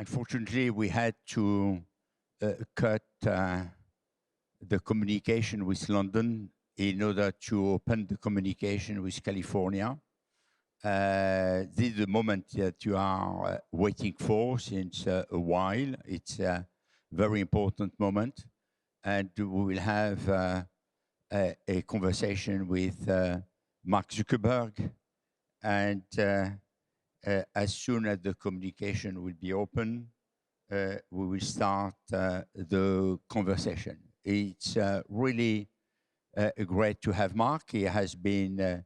Unfortunately, we had to cut the communication with London in order to open the communication with California. This is the moment that you are waiting for since a while. It's a very important moment. And we will have a conversation with Mark Zuckerberg. And as soon as the communication will be open, we will start the conversation. It's really great to have Mark. He has been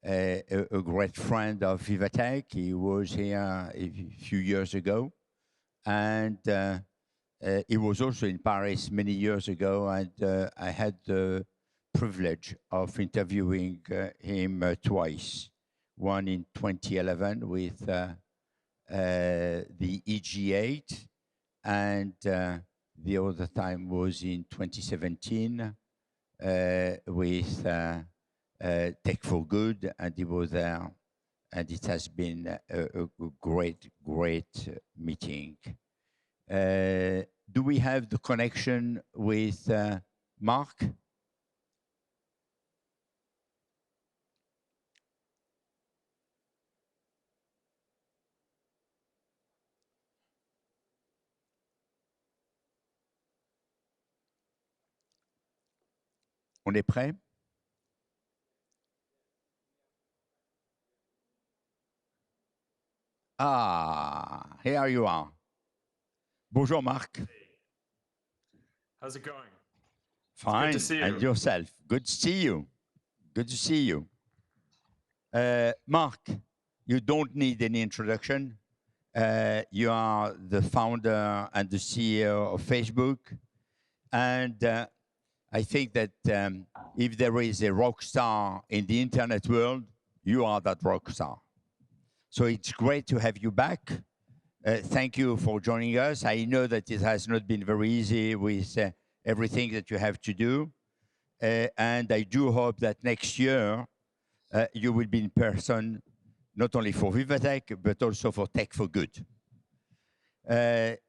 a great friend of VivaTech. He was here a few years ago. And he was also in Paris many years ago. And I had the privilege of interviewing him twice. One in 2011 with the EG8, and the other time was in 2017 with Tech for Good, and he was there, and it has been a great meeting. Do we have the connection with Mark? On est prêt? Ah, here you are. Bonjour, Marc. How's it going? Fine. Good to see you. And yourself? Good to see you. Good to see you. Mark, you don't need any introduction. You are the founder and the CEO of Facebook. And I think that if there is a rock star in the internet world, you are that rock star. So it's great to have you back. Thank you for joining us. I know that it has not been very easy with everything that you have to do. And I do hope that next year you will be in person, not only for VivaTech, but also for Tech for Good.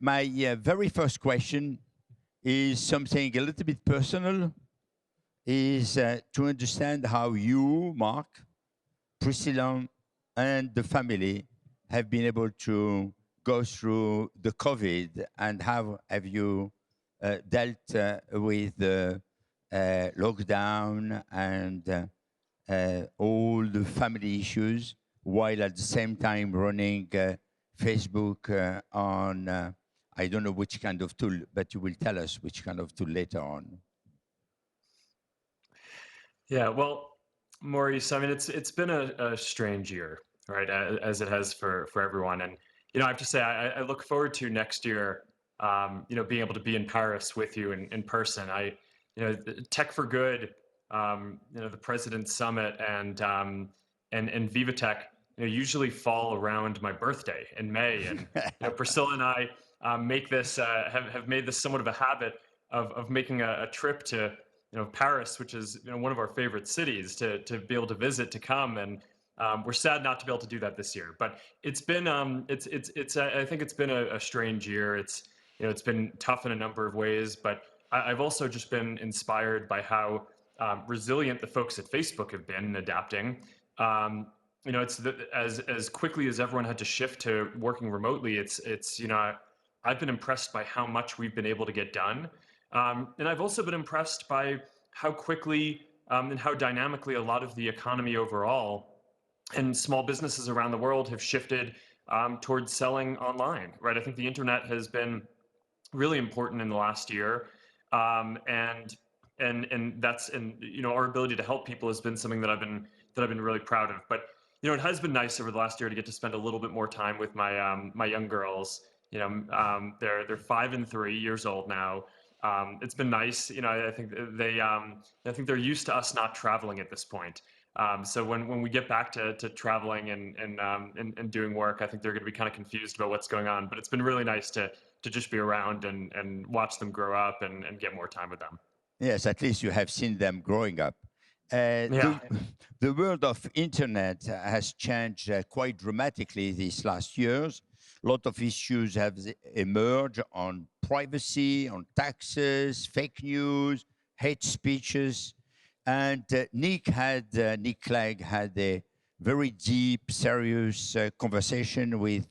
My very first question is something a little bit personal, is to understand how you, Mark, Priscilla, and the family have been able to go through the COVID, and how have you dealt with the lockdown and all the family issues, while at the same time running Facebook on I don't know which kind of tool, but you will tell us which kind of tool later on. Yeah, well, Maurice, I mean, it's been a strange year, right? As it has for everyone. And, I have to say, I look forward to next year, being able to be in Paris with you in person. Tech for Good, the President's Summit and VivaTech, usually fall around my birthday in May. And Priscilla and I make this have made this somewhat of a habit of making a trip to Paris, which is one of our favorite cities, to be able to visit, to come. And we're sad not to be able to do that this year. But it's been I think it's been a strange year. It's been tough in a number of ways, but I've also just been inspired by how resilient the folks at Facebook have been in adapting. It's as quickly as everyone had to shift to working remotely. I've been impressed by how much we've been able to get done, and I've also been impressed by how quickly and how dynamically a lot of the economy overall and small businesses around the world have shifted towards selling online. Right, I think the internet has been really important in the last year, and our ability to help people has been something that I've been really proud of. But it has been nice over the last year to get to spend a little bit more time with my young girls. They're 5 and 3 years old now. It's been nice. I think they're used to us not traveling at this point. So when we get back to traveling and doing work, I think they're going to be kind of confused about what's going on. But it's been really nice to just be around and watch them grow up and get more time with them. Yes, at least you have seen them growing up. The world of internet has changed quite dramatically these last years. A lot of issues have emerged on privacy, on taxes, fake news, hate speeches. And Nick Clegg had a very deep, serious conversation with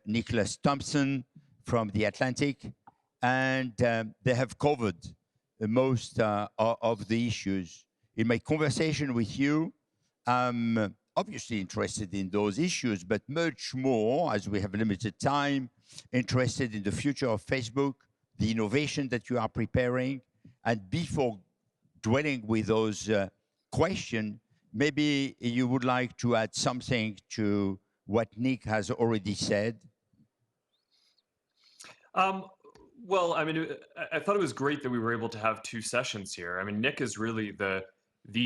Nicholas Thompson from The Atlantic. And they have covered most of the issues. In my conversation with you, I'm obviously interested in those issues, but much more, as we have limited time, interested in the future of Facebook, the innovation that you are preparing. And before dwelling with those questions, maybe you would like to add something to what Nick has already said. Well, I mean, I thought it was great that we were able to have two sessions here. I mean, Nick is really the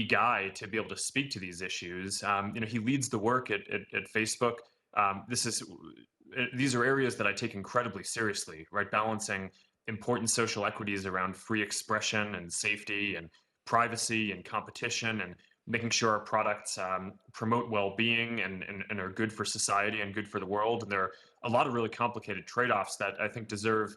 guy to be able to speak to these issues. He leads the work at Facebook. These are areas that I take incredibly seriously, right? Balancing important social equities around free expression and safety and privacy and competition, and making sure our products promote well-being and are good for society and good for the world. And there are a lot of really complicated trade-offs that I think deserve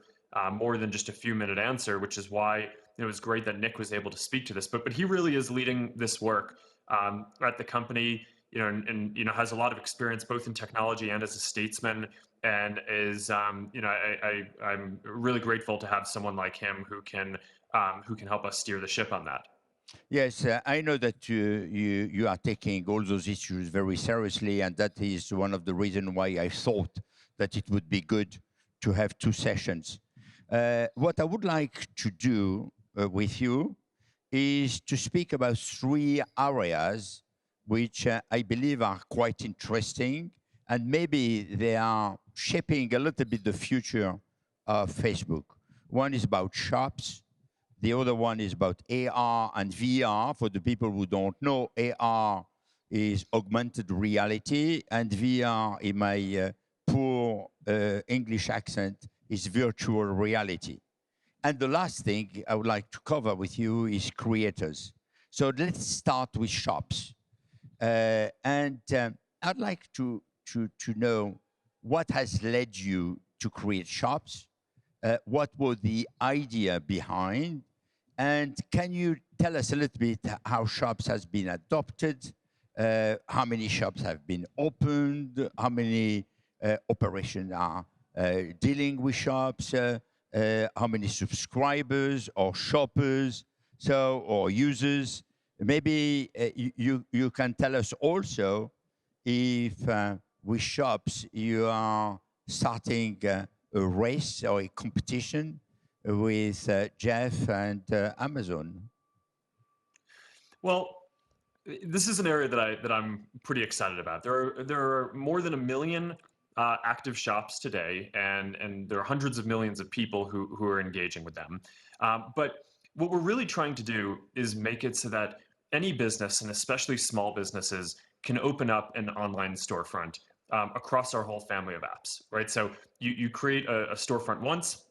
more than just a few-minute answer, which is why it was great that Nick was able to speak to this. But he really is leading this work at the company, and has a lot of experience both in technology and as a statesman, and is I'm really grateful to have someone like him who can help us steer the ship on that. Yes, I know that you are taking all those issues very seriously, and that is one of the reasons why I thought that it would be good to have two sessions. What I would like to do with you is to speak about three areas which I believe are quite interesting, and maybe they are shaping a little bit the future of Facebook. One is about shops. The other one is about AR and VR. For the people who don't know, AR is augmented reality, and VR, in my poor English accent, is virtual reality. And the last thing I would like to cover with you is creators. So let's start with shops. I'd like to know what has led you to create shops, what was the idea behind, and can you tell us a little bit how shops has been adopted, how many shops have been opened, how many operations are dealing with shops, how many subscribers or shoppers, or users. Maybe you can tell us also if with shops you are starting a race or a competition with Jeff and Amazon. Well, this is an area that I'm pretty excited about. There are more than 1 million active shops today, and there are hundreds of millions of people who are engaging with them. But what we're really trying to do is make it so that any business, and especially small businesses, can open up an online storefront across our whole family of apps, right? So you create a storefront once,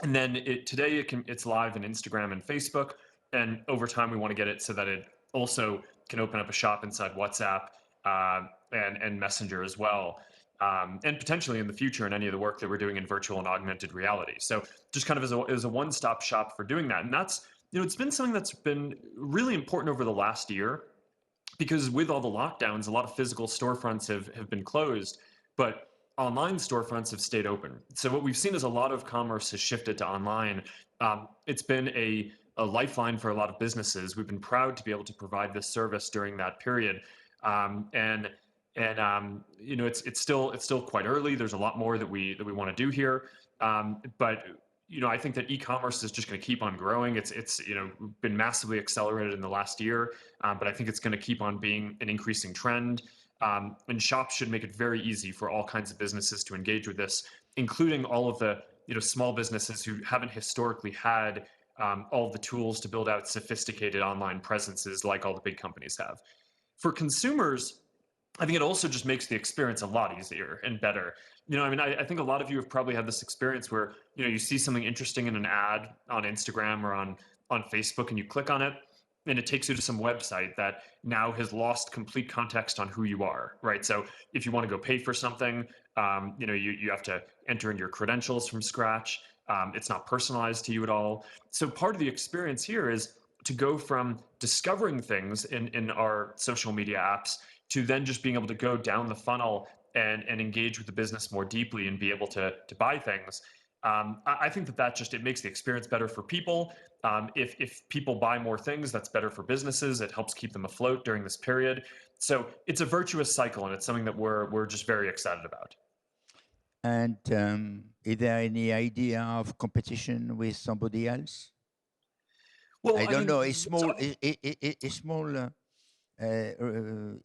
and then today it's live in Instagram and Facebook, and over time we want to get it so that it also can open up a shop inside WhatsApp and Messenger as well. And potentially in the future in any of the work that we're doing in virtual and augmented reality. So just kind of as a one-stop shop for doing that. And that's, it's been something that's been really important over the last year, because with all the lockdowns, a lot of physical storefronts have been closed, but online storefronts have stayed open. So what we've seen is a lot of commerce has shifted to online. It's been a lifeline for a lot of businesses. We've been proud to be able to provide this service during that period. It's still quite early. There's a lot more that we want to do here. But I think that e-commerce is just going to keep on growing. It's been massively accelerated in the last year, but I think it's going to keep on being an increasing trend. And shops should make it very easy for all kinds of businesses to engage with this, including all of the small businesses who haven't historically had all the tools to build out sophisticated online presences like all the big companies have. For consumers, I think it also just makes the experience a lot easier and better. I think a lot of you have probably had this experience where, you see something interesting in an ad on Instagram or on Facebook, and you click on it, and it takes you to some website that now has lost complete context on who you are, right? So if you want to go pay for something, you have to enter in your credentials from scratch. It's not personalized to you at all. So part of the experience here is to go from discovering things in our social media apps to then just being able to go down the funnel and engage with the business more deeply and be able to buy things. I think that just it makes the experience better for people. If people buy more things, that's better for businesses. It helps keep them afloat during this period. So it's a virtuous cycle, and it's something that we're just very excited about. And is there any idea of competition with somebody else? Well, I I don't mean, know. A small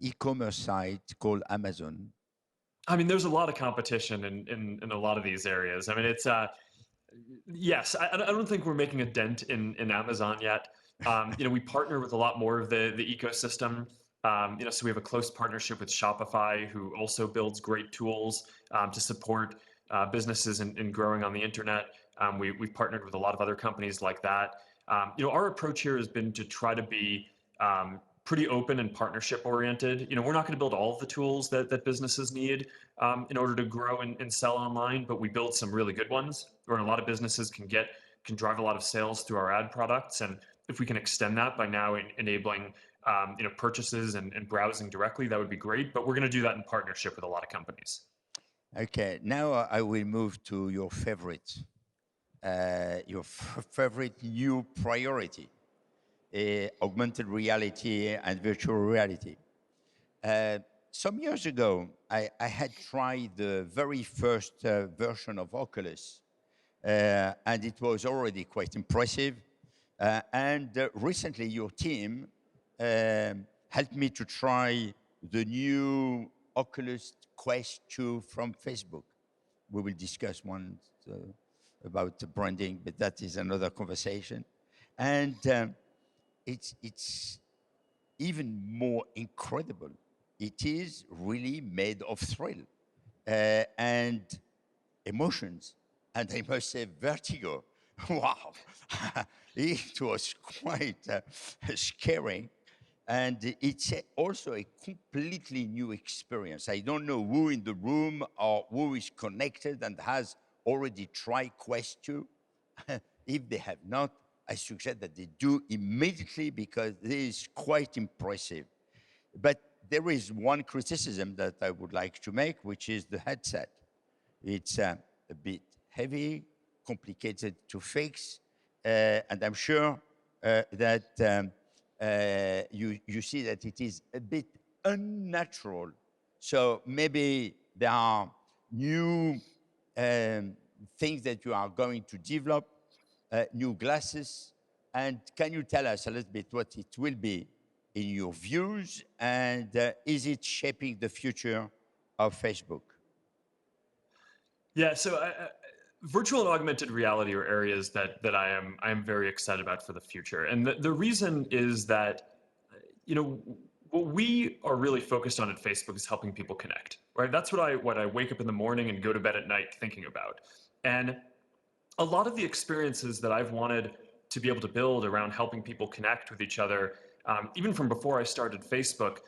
e-commerce site called Amazon. there's a lot of competition in a lot of these areas. It's yes, I don't think we're making a dent in Amazon yet. We partner with a lot more of the ecosystem. So we have a close partnership with Shopify, who also builds great tools to support businesses in growing on the internet. We've partnered with a lot of other companies like that. Our approach here has been to try to be pretty open and partnership oriented. We're not going to build all of the tools that businesses need in order to grow and sell online, but we build some really good ones where a lot of businesses can drive a lot of sales through our ad products. And if we can extend that by now enabling purchases and browsing directly, that would be great. But we're going to do that in partnership with a lot of companies. Okay, now I will move to your favorite new priority, augmented reality and virtual reality. Some years ago, I had tried the very first version of Oculus, and it was already quite impressive. And recently, your team helped me to try the new Oculus Quest 2 from Facebook. We will discuss one about the branding, but that is another conversation. And it's even more incredible. It is really made of thrill and emotions, and I must say vertigo. Wow, it was quite scary. And it's also a completely new experience. I don't know who in the room or who is connected and has already tried Quest 2. If they have not, I suggest that they do immediately, because it is quite impressive. But there is one criticism that I would like to make, which is the headset. It's a bit heavy, complicated to fix, and I'm sure that you see that it is a bit unnatural. So maybe there are new things that you are going to develop, new glasses. And can you tell us a little bit what it will be in your views, and is it shaping the future of Facebook? Yeah, so virtual and augmented reality are areas that I am very excited about for the future, and the reason is that what we are really focused on at Facebook is helping people connect, right? That's what I wake up in the morning and go to bed at night thinking about, and a lot of the experiences that I've wanted to be able to build around helping people connect with each other, even from before I started Facebook,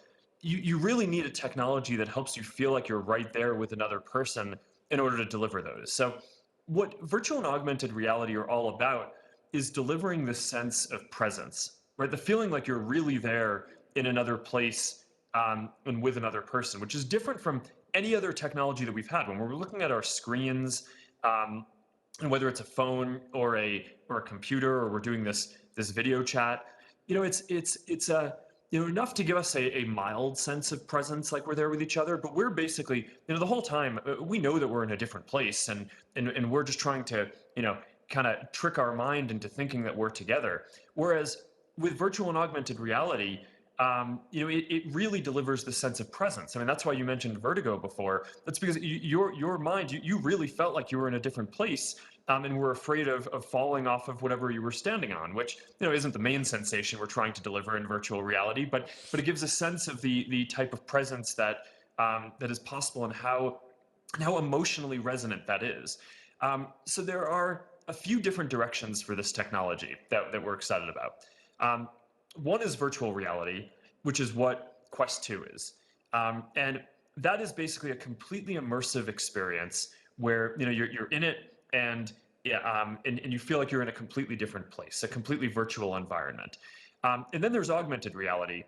you really need a technology that helps you feel like you're right there with another person in order to deliver those. So what virtual and augmented reality are all about is delivering this sense of presence, right? The feeling like you're really there in another place and with another person, which is different from any other technology that we've had. When we're looking at our screens, and whether it's a phone or a computer, or we're doing this video chat, it's enough to give us a mild sense of presence, like we're there with each other. But we're basically, the whole time we know that we're in a different place, and we're just trying to kind of trick our mind into thinking that we're together. Whereas with virtual and augmented reality, it really delivers the sense of presence. That's why you mentioned vertigo before. That's because your mind, you really felt like you were in a different place, and were afraid of falling off of whatever you were standing on, which isn't the main sensation we're trying to deliver in virtual reality, but it gives a sense of the type of presence that is possible, and how emotionally resonant that is. So there are a few different directions for this technology that we're excited about. One is virtual reality, which is what Quest 2 is. And that is basically a completely immersive experience where you're in it and yeah, and you feel like you're in a completely different place, a completely virtual environment. And then there's augmented reality,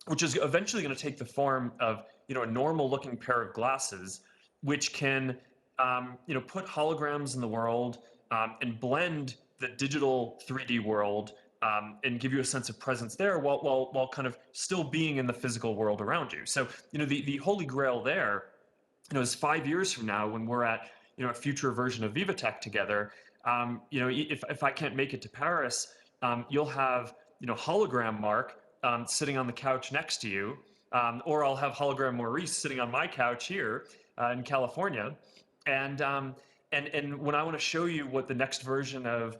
which is eventually going to take the form of a normal looking pair of glasses, which can put holograms in the world and blend the digital 3D world and give you a sense of presence there while kind of still being in the physical world around you. So the holy grail there is 5 years from now when we're at a future version of VivaTech together. If I can't make it to Paris, you'll have hologram Mark sitting on the couch next to you, or I'll have hologram Maurice sitting on my couch here in California, and when I want to show you what the next version of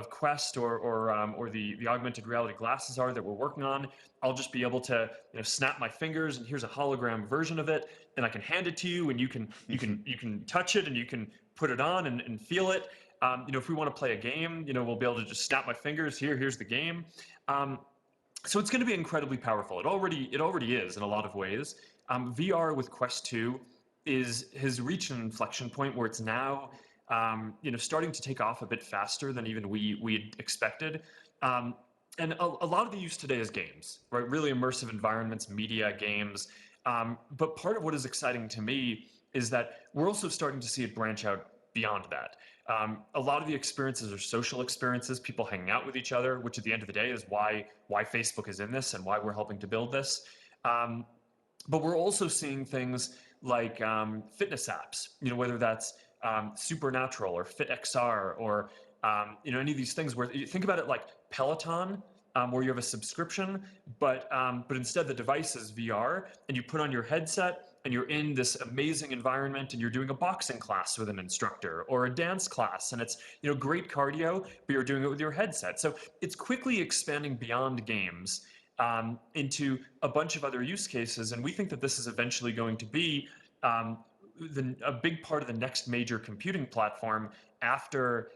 Quest or the augmented reality glasses are that we're working on, I'll just be able to snap my fingers and here's a hologram version of it, and I can hand it to you, and you can touch it and you can put it on and feel it. If we want to play a game, we'll be able to just snap my fingers. Here's the game. So it's going to be incredibly powerful. It already is in a lot of ways. VR with Quest 2 has reached an inflection point where it's now starting to take off a bit faster than even we expected. And a lot of the use today is games, right? Really immersive environments, media, games. But part of what is exciting to me is that we're also starting to see it branch out beyond that. A lot of the experiences are social experiences, people hanging out with each other, which at the end of the day is why Facebook is in this and why we're helping to build this. But we're also seeing things like fitness apps, whether that's Supernatural or FitXR or any of these things where you think about it like Peloton, where you have a subscription, but instead the device is VR, and you put on your headset and you're in this amazing environment and you're doing a boxing class with an instructor or a dance class, and it's great cardio, but you're doing it with your headset. So it's quickly expanding beyond games into a bunch of other use cases, and we think that this is eventually going to be a big part of the next major computing platform after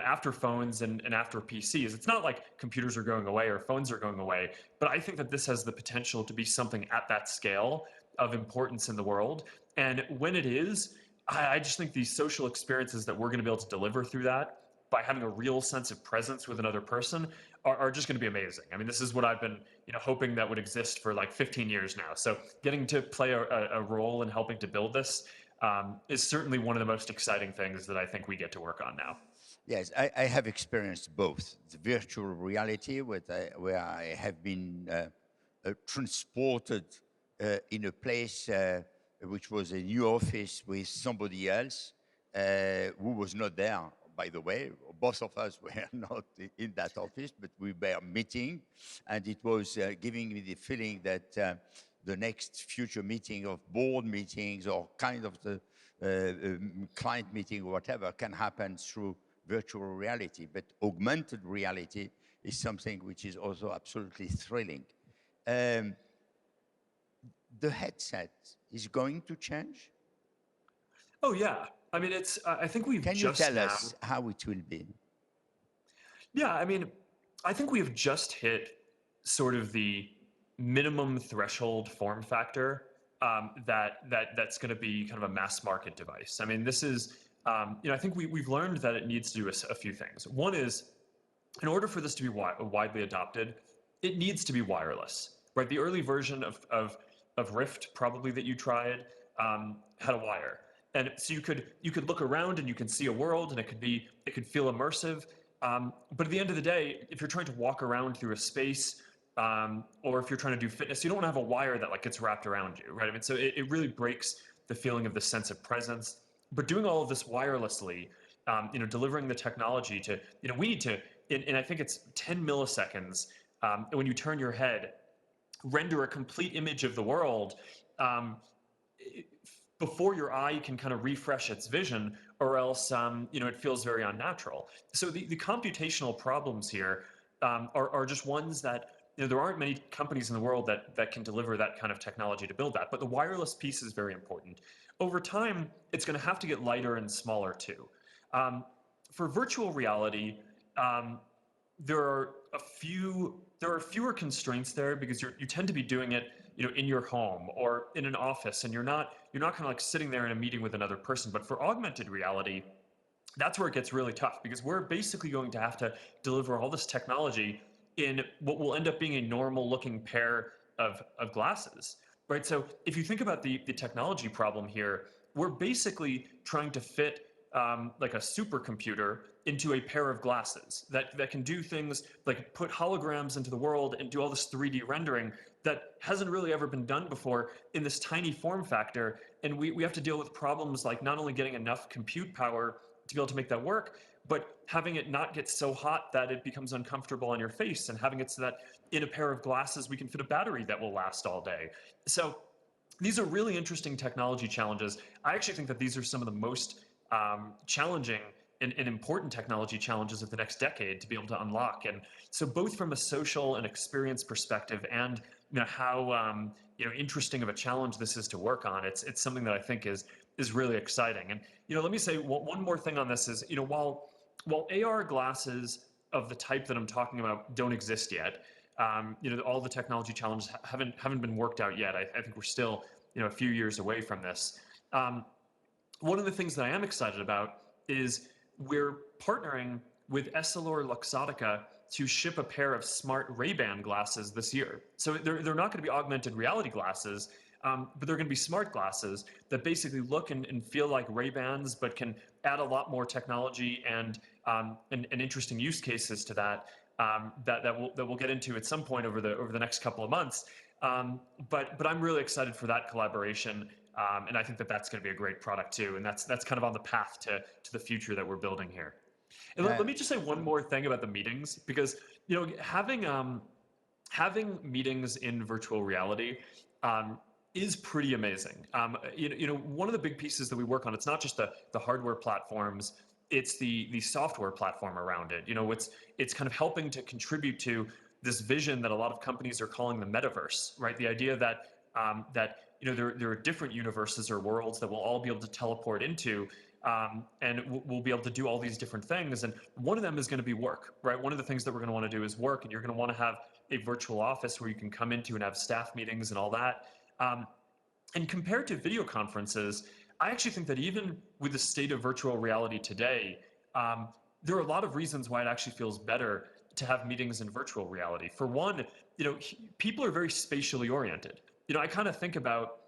after phones and after PCs. It's not like computers are going away or phones are going away, but I think that this has the potential to be something at that scale of importance in the world. And when it is, I just think these social experiences that we're going to be able to deliver through that by having a real sense of presence with another person are just going to be amazing. I mean, this is what I've been hoping that would exist for like 15 years now. So getting to play a role in helping to build this is certainly one of the most exciting things that I think we get to work on now. Yes, I have experienced both. The virtual reality, where I have been transported in a place which was a new office with somebody else who was not there, by the way. Both of us were not in that office, but we were meeting, and it was giving me the feeling that the next future meeting of board meetings or kind of the client meeting or whatever can happen through virtual reality. But augmented reality is something which is also absolutely thrilling. The headset is going to change? Oh yeah, I mean I think we've Can just you tell us how it will be? Yeah, I mean, I think we've just hit sort of the minimum threshold form factor that's going to be kind of a mass market device. I mean, this is I think we've learned that it needs to do a few things. One is, in order for this to be widely adopted, it needs to be wireless, right? The early version of Rift, probably that you tried, had a wire, and so you could look around and you can see a world, and it could feel immersive. But at the end of the day, if you're trying to walk around through a space, or if you're trying to do fitness, you don't want to have a wire that like gets wrapped around you, right? I mean, so it really breaks the feeling of the sense of presence. But doing all of this wirelessly, delivering the technology to, we need to, and I think it's 10 milliseconds when you turn your head, render a complete image of the world before your eye can kind of refresh its vision, or else it feels very unnatural. So the computational problems here are just ones that there aren't many companies in the world that can deliver that kind of technology to build that. But the wireless piece is very important. Over time, it's going to have to get lighter and smaller too. For virtual reality, there are fewer constraints there because you tend to be doing it, in your home or in an office, and you're not kind of like sitting there in a meeting with another person. But for augmented reality, that's where it gets really tough, because we're basically going to have to deliver all this technology in what will end up being a normal looking pair of glasses, right? So if you think about the technology problem here, we're basically trying to fit like a supercomputer into a pair of glasses that can do things like put holograms into the world and do all this 3D rendering that hasn't really ever been done before in this tiny form factor. And we have to deal with problems like not only getting enough compute power to be able to make that work, but having it not get so hot that it becomes uncomfortable on your face, and having it so that in a pair of glasses we can fit a battery that will last all day. So these are really interesting technology challenges. I actually think that these are some of the most challenging and important technology challenges of the next decade to be able to unlock. And so both from a social and experience perspective, and how interesting of a challenge this is to work on, it's something that I think is really exciting. And let me say one more thing on this is, while AR glasses of the type that I'm talking about don't exist yet, all the technology challenges haven't been worked out yet. I think we're still a few years away from this. One of the things that I am excited about is we're partnering with EssilorLuxottica to ship a pair of smart Ray-Ban glasses this year. So they're not going to be augmented reality glasses, but they're going to be smart glasses that basically look and feel like Ray-Bans, but can add a lot more technology and interesting use cases to that. That we'll get into at some point over the next couple of months. But I'm really excited for that collaboration, and I think that that's going to be a great product too. And that's kind of on the path to the future that we're building here. And let me just say one more thing about the meetings, because having meetings in virtual reality is pretty amazing. One of the big pieces that we work on, it's not just the hardware platforms, it's the software platform around it. It's kind of helping to contribute to this vision that a lot of companies are calling the Metaverse, right? The idea that there are different universes or worlds that we'll all be able to teleport into, and we'll be able to do all these different things. And one of them is going to be work, right? One of the things that we're going to want to do is work, and you're going to want to have a virtual office where you can come into and have staff meetings and all that. And compared to video conferences, I actually think that even with the state of virtual reality today, there are a lot of reasons why it actually feels better to have meetings in virtual reality. For one, people are very spatially oriented. I kind of think about,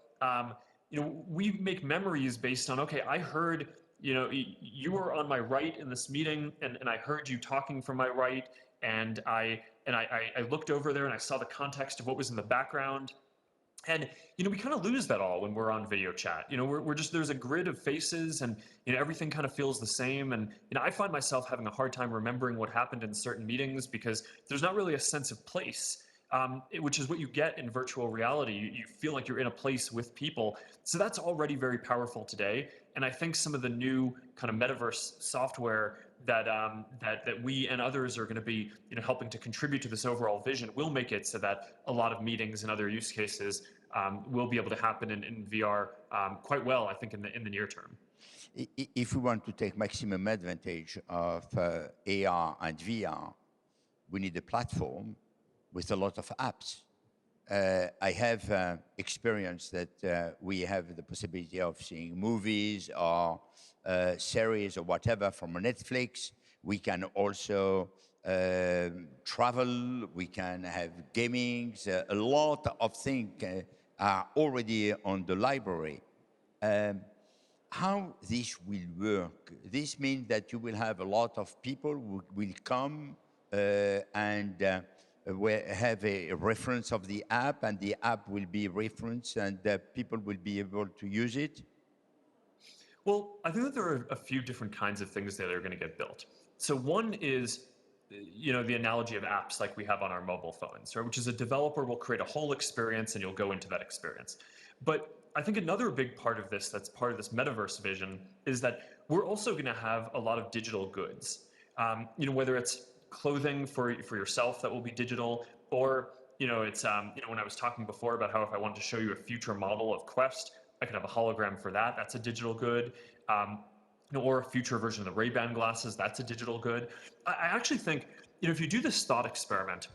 we make memories based on, okay, I heard, you were on my right in this meeting, and I heard you talking from my right, and I looked over there and I saw the context of what was in the background. And we kind of lose that all when we're on video chat. We're just, there's a grid of faces, and everything kind of feels the same. And I find myself having a hard time remembering what happened in certain meetings because there's not really a sense of place, which is what you get in virtual reality. You feel like you're in a place with people. So that's already very powerful today. And I think some of the new kind of metaverse software that we and others are going to be helping to contribute to this overall vision will make it so that a lot of meetings and other use cases will be able to happen in VR quite well, I think, in the near term. If we want to take maximum advantage of AR and VR, we need a platform with a lot of apps. I have experienced that we have the possibility of seeing movies or series or whatever from Netflix. We can also travel, we can have gamings, a lot of things are already on the library. How this will work? This means that you will have a lot of people who will come and have a reference of the app, and the app will be referenced, and people will be able to use it? Well, I think that there are a few different kinds of things that are going to get built. So one is, the analogy of apps like we have on our mobile phones, right? Which is a developer will create a whole experience and you'll go into that experience. But I think another big part of this, that's part of this metaverse vision, is that we're also going to have a lot of digital goods. Whether it's clothing for yourself that will be digital, or it's when I was talking before about how if I wanted to show you a future model of Quest, I could have a hologram for that. That's a digital good. Or a future version of the Ray-Ban glasses. That's a digital good. I actually think if you do this thought experiment,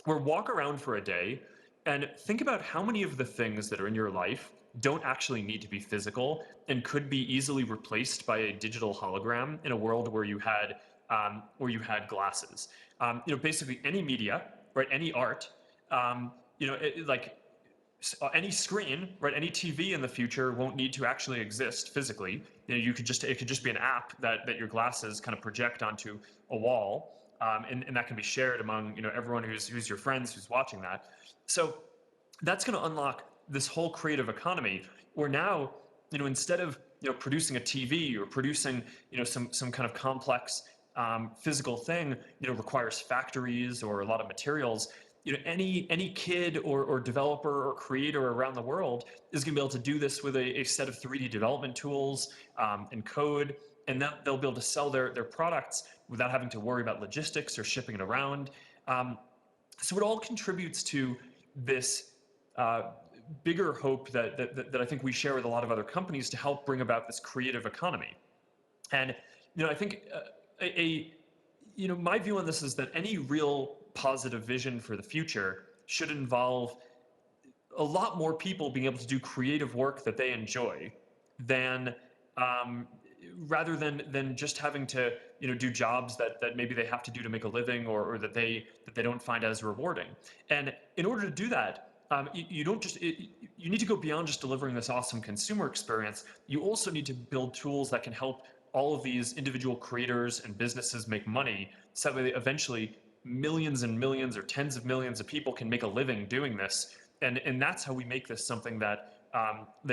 or walk around for a day and think about how many of the things that are in your life don't actually need to be physical and could be easily replaced by a digital hologram in a world where you had glasses. Basically any media, right? Any art, like any screen, right? Any TV in the future won't need to actually exist physically. It could just be an app that your glasses kind of project onto a wall, and that can be shared among everyone who's your friends who's watching that. So that's going to unlock this whole creative economy where now instead of producing a TV or producing some kind of complex physical thing requires factories or a lot of materials. Any kid or developer or creator around the world is going to be able to do this with a set of 3D development tools and code, and they'll be able to sell their products without having to worry about logistics or shipping it around. So it all contributes to this bigger hope that I think we share with a lot of other companies to help bring about this creative economy. And I think my view on this is that any real positive vision for the future should involve a lot more people being able to do creative work that they enjoy than rather than just having to do jobs that maybe they have to do to make a living or that they don't find as rewarding. And in order to do that, you need to go beyond just delivering this awesome consumer experience. You also need to build tools that can help all of these individual creators and businesses make money, so that eventually millions and millions or tens of millions of people can make a living doing this. And that's how we make this something that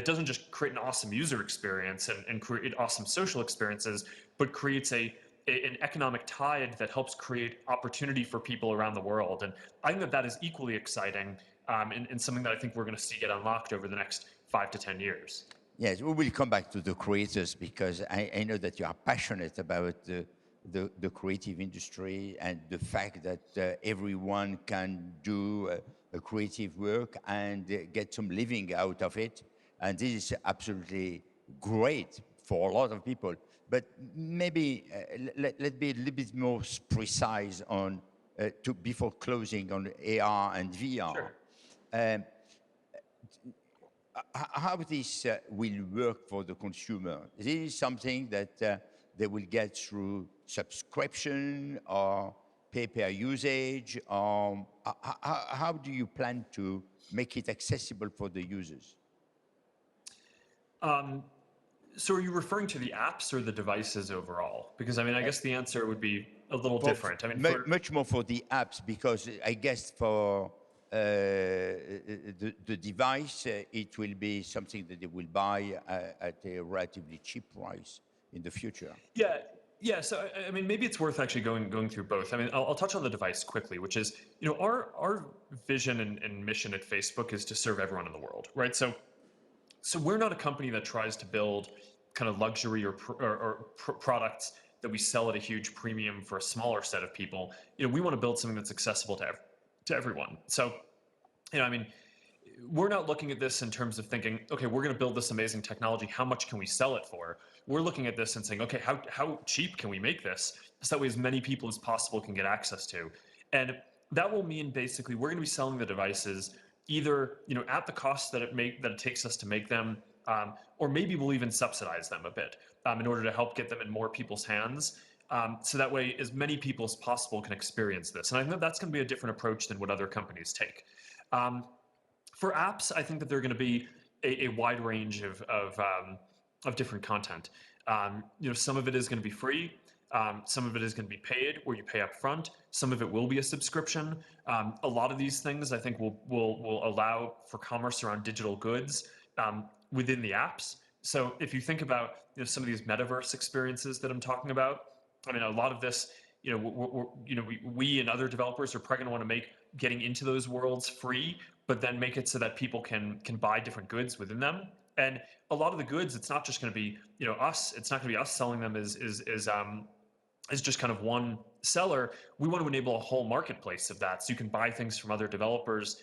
doesn't just create an awesome user experience and create awesome social experiences, but creates an economic tide that helps create opportunity for people around the world. And I think that is equally exciting and something that I think we're going to see get unlocked over the next 5 to 10 years. Yes, we will come back to the creators because I know that you are passionate about the creative industry and the fact that everyone can do a creative work and get some living out of it. And this is absolutely great for a lot of people. But maybe let's be a little bit more precise on, before closing, on AR and VR. Sure. How this will work for the consumer? Is it something that they will get through subscription or pay-per-usage? How do you plan to make it accessible for the users? So are you referring to the apps or the devices overall? Because I guess the answer would be a little different. Much more for the apps, because I guess for the device, it will be something that they will buy at a relatively cheap price in the future. Yeah. So maybe it's worth actually going through both. I'll touch on the device quickly, which is our vision and mission at Facebook is to serve everyone in the world, right? So we're not a company that tries to build kind of luxury or products that we sell at a huge premium for a smaller set of people. We want to build something that's accessible to everyone. So, we're not looking at this in terms of thinking, okay, we're going to build this amazing technology. How much can we sell it for? We're looking at this and saying, okay, how cheap can we make this? So that way as many people as possible can get access to. And that will mean basically we're going to be selling the devices either at the cost that it takes us to make them, or maybe we'll even subsidize them a bit in order to help get them in more people's hands. So that way as many people as possible can experience this. And I think that's going to be a different approach than what other companies take. For apps, I think that they're going to be a wide range of different content. Some of it is going to be free. Some of it is going to be paid, where you pay up front. Some of it will be a subscription. A lot of these things, I think, will allow for commerce around digital goods within the apps. So if you think about some of these metaverse experiences that I'm talking about, a lot of this, we and other developers are probably going to want to make getting into those worlds free, but then make it so that people can buy different goods within them. And a lot of the goods, it's not just going to be us. It's not going to be us selling them as just kind of one seller. We want to enable a whole marketplace of that, so you can buy things from other developers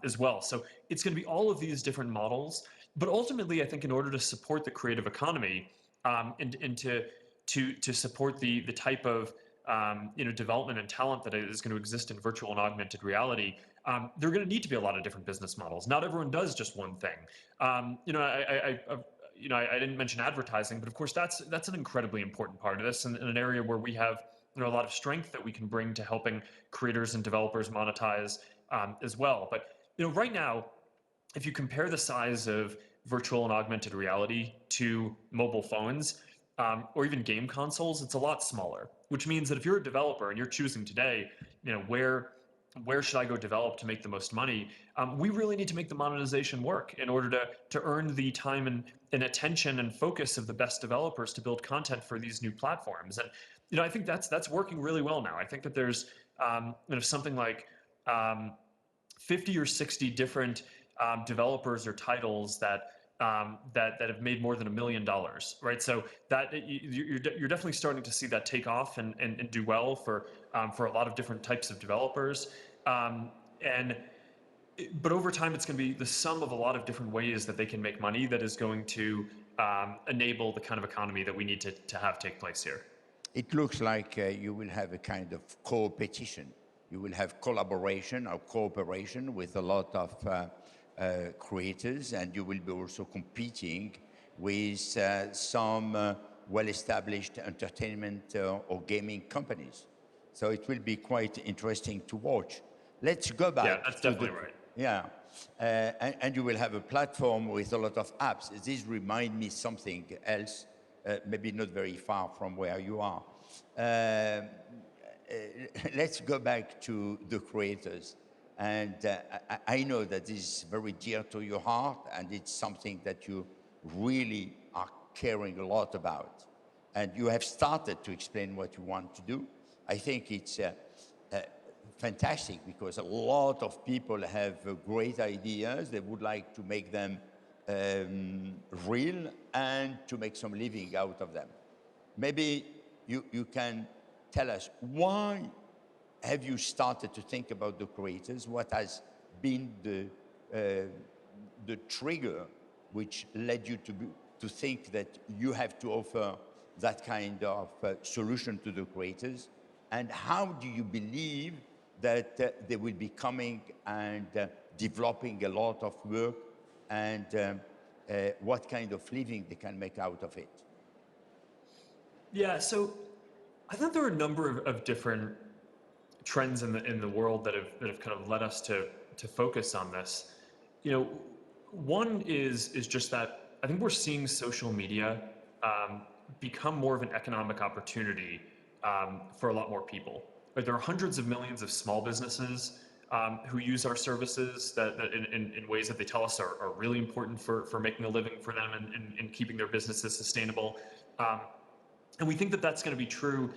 as well. So it's going to be all of these different models. But ultimately, I think in order to support the creative economy and to support the type of development and talent that is going to exist in virtual and augmented reality, there are going to need to be a lot of different business models. Not everyone does just one thing. I didn't mention advertising, but of course that's an incredibly important part of this, and an area where we have a lot of strength that we can bring to helping creators and developers monetize as well. But right now, if you compare the size of virtual and augmented reality to mobile phones, or even game consoles, it's a lot smaller. Which means that if you're a developer and you're choosing today, where should I go develop to make the most money? We really need to make the monetization work in order to earn the time and attention and focus of the best developers to build content for these new platforms. And I think that's working really well now. I think that there's something like 50 or 60 different developers or titles that have made more than $1 million, right? So that you're definitely starting to see that take off and do well for a lot of different types of developers. But over time, it's going to be the sum of a lot of different ways that they can make money that is going to enable the kind of economy that we need to have take place here. It looks like you will have a kind of competition. You will have collaboration or cooperation with a lot of creators, and you will be also competing with some well-established entertainment or gaming companies. So it will be quite interesting to watch. Let's go back. Yeah, that's definitely right. Yeah, and you will have a platform with a lot of apps. This reminds me something else, maybe not very far from where you are. Let's go back to the creators. And I know that this is very dear to your heart, and it's something that you really are caring a lot about. And you have started to explain what you want to do. I think it's fantastic, because a lot of people have great ideas. They would like to make them real and to make some living out of them. Maybe you can tell us, why have you started to think about the creators? What has been the trigger which led you to think that you have to offer that kind of solution to the creators? And how do you believe that they will be coming and developing a lot of work, and what kind of living they can make out of it? Yeah, so I think there are a number of different trends in the world that have kind of led us to focus on this. One is just that I think we're seeing social media become more of an economic opportunity for a lot more people. Like, there are hundreds of millions of small businesses who use our services that in ways that they tell us are really important for making a living for them and keeping their businesses sustainable. And we think that that's going to be true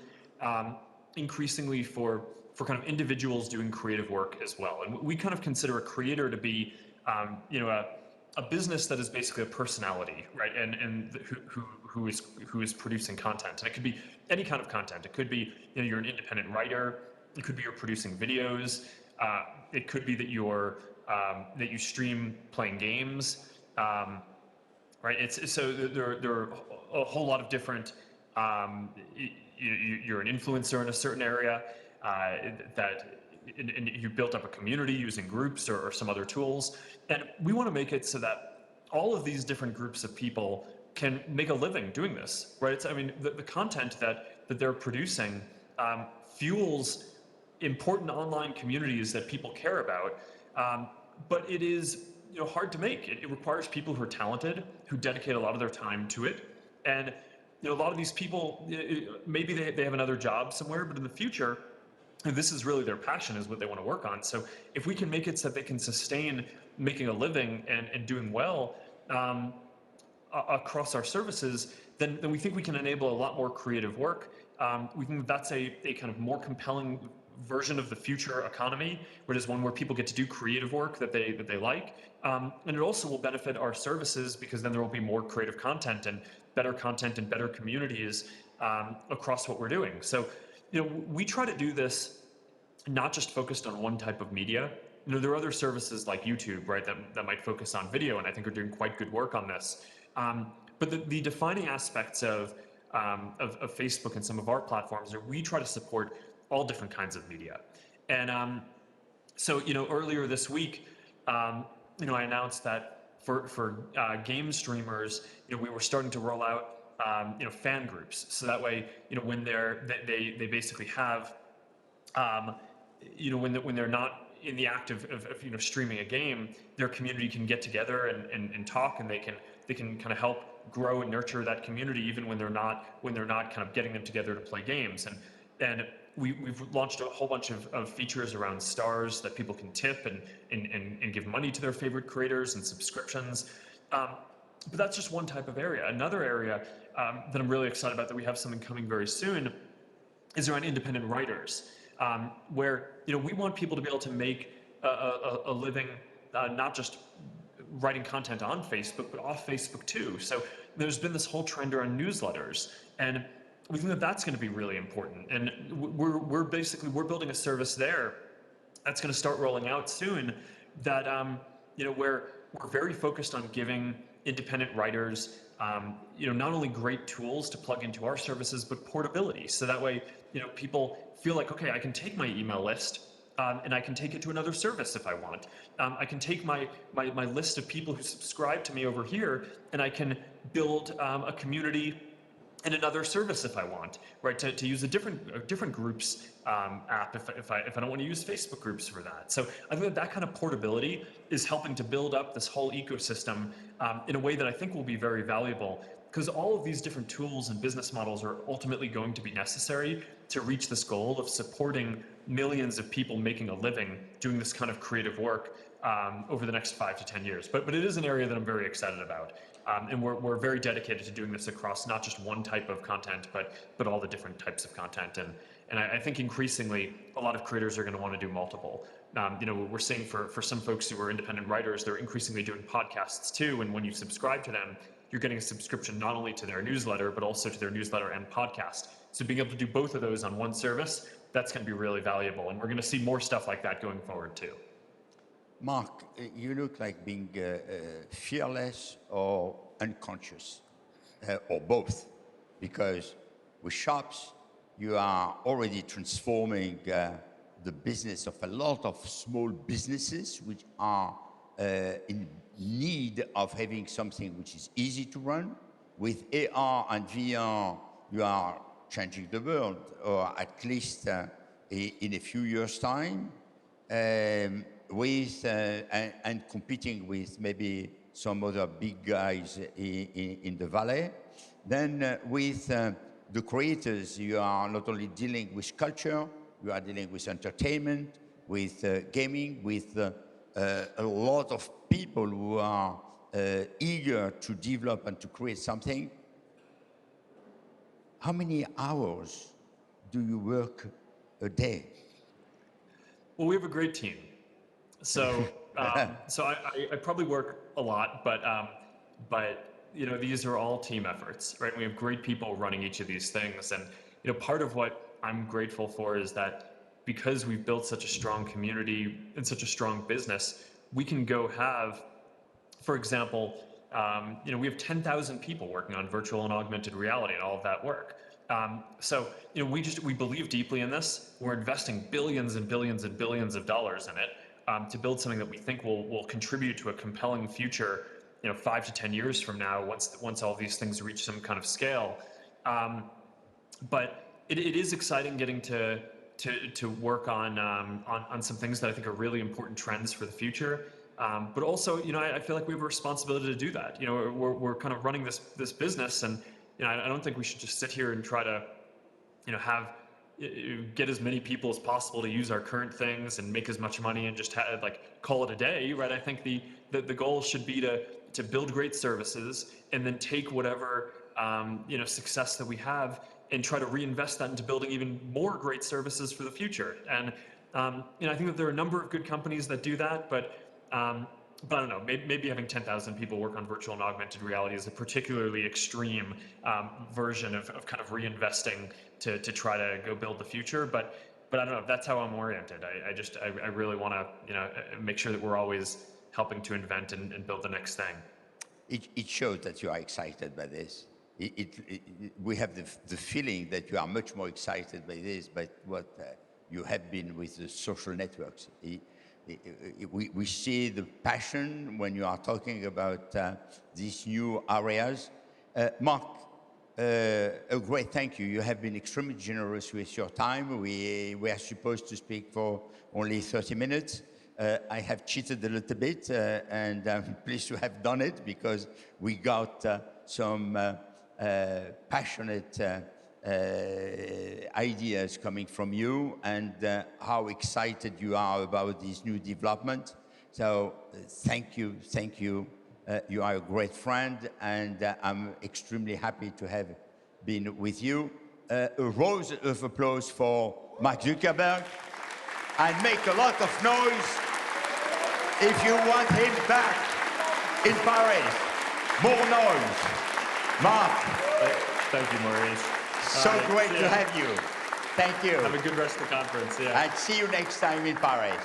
increasingly for kind of individuals doing creative work as well. And we kind of consider a creator to be a business that is basically a personality, right? And who is producing content. And it could be any kind of content. It could be you're an independent writer. It could be you're producing videos. It could be that that you stream playing games, right? So there are a whole lot of different. You're an influencer in a certain area and you built up a community using groups or some other tools. And we want to make it so that all of these different groups of people can make a living doing this, right? The content that they're producing fuels important online communities that people care about, but it is hard to make. It requires people who are talented, who dedicate a lot of their time to it. And a lot of these people, maybe they have another job somewhere, but in the future, this is really their passion, is what they want to work on. So if we can make it so that they can sustain making a living and doing well across our services, then we think we can enable a lot more creative work. We think that's a kind of more compelling version of the future economy, which is one where people get to do creative work that they like. And it also will benefit our services, because then there will be more creative content and better communities across what we're doing. So we try to do this not just focused on one type of media. There are other services like YouTube, right, that might focus on video, and I think are doing quite good work on this. But the defining aspects of of Facebook and some of our platforms, where we try to support all different kinds of media. And so, earlier this week, I announced that for game streamers, we were starting to roll out, fan groups. So that way, when they basically have, when they're not in the act of streaming a game, their community can get together and talk, and they can kind of help grow and nurture that community even when they're not kind of getting them together to play games. And we've launched a whole bunch of features around stars that people can tip and give money to their favorite creators and subscriptions. But that's just one type of area. Another area that I'm really excited about, that we have something coming very soon, is around independent writers, where we want people to be able to make a living, not just writing content on Facebook, but off Facebook too. So there's been this whole trend around newsletters, and we think that that's going to be really important. And we're building a service there that's going to start rolling out soon. That where we're very focused on giving independent writers, not only great tools to plug into our services, but portability. So that way, people feel like, okay, I can take my email list, and I can take it to another service if I want. I can take my list of people who subscribe to me over here, and I can build a community in another service if I want, right? To use a different groups app if I don't want to use Facebook groups for that. So I think that kind of portability is helping to build up this whole ecosystem in a way that I think will be very valuable, because all of these different tools and business models are ultimately going to be necessary to reach this goal of supporting millions of people making a living doing this kind of creative work over the next 5 to 10 years. But it is an area that I'm very excited about. And we're very dedicated to doing this across not just one type of content, but all the different types of content. And I think increasingly a lot of creators are going to want to do multiple. We're seeing for some folks who are independent writers, they're increasingly doing podcasts too. And when you subscribe to them, you're getting a subscription not only to their newsletter, but also to their newsletter and podcast. So being able to do both of those on one service, that's going to be really valuable. And we're going to see more stuff like that going forward too. Mark, you look like being fearless or unconscious, or both, because with shops, you are already transforming the business of a lot of small businesses which are in need of having something which is easy to run. With AR and VR, you are changing the world, or at least in a few years' time. With and competing with maybe some other big guys in the valley. Then with the creators, you are not only dealing with culture, you are dealing with entertainment, with gaming, with a lot of people who are eager to develop and to create something. How many hours do you work a day? Well, we have a great team. So, so I probably work a lot, but these are all team efforts, right? We have great people running each of these things, and part of what I'm grateful for is that because we've built such a strong community and such a strong business, we can go have, for example, we have 10,000 people working on virtual and augmented reality and all of that work. So we believe deeply in this. We're investing billions and billions and billions of dollars in it. To build something that we think will contribute to a compelling future, 5 to 10 years from now, once all these things reach some kind of scale. But it is exciting getting to work on some things that I think are really important trends for the future. But also, I feel like we have a responsibility to do that. We're kind of running this business, and I don't think we should just sit here and try to, get as many people as possible to use our current things and make as much money and just call it a day, right? I think the goal should be to build great services and then take whatever success that we have and try to reinvest that into building even more great services for the future. And I think that there are a number of good companies that do that, but I don't know, maybe having 10,000 people work on virtual and augmented reality is a particularly extreme version of kind of reinvesting to try to go build the future. But I don't know, that's how I'm oriented. I really want to make sure that we're always helping to invent and build the next thing. It shows that you are excited by this. we have the feeling that you are much more excited by this, but what you have been with the social networks. We see the passion when you are talking about these new areas. Mark, a great thank you. You have been extremely generous with your time. We are supposed to speak for only 30 minutes. I have cheated a little bit, and I'm pleased to have done it because we got some passionate ideas coming from you, and how excited you are about this new development. So thank you, thank you. You are a great friend, and I'm extremely happy to have been with you. A round of applause for Mark Zuckerberg, and make a lot of noise if you want him back in Paris. More noise. Mark. Thank you, Maurice. So great to have you. Thank you. Have a good rest of the conference. Yeah. And see you next time in Paris.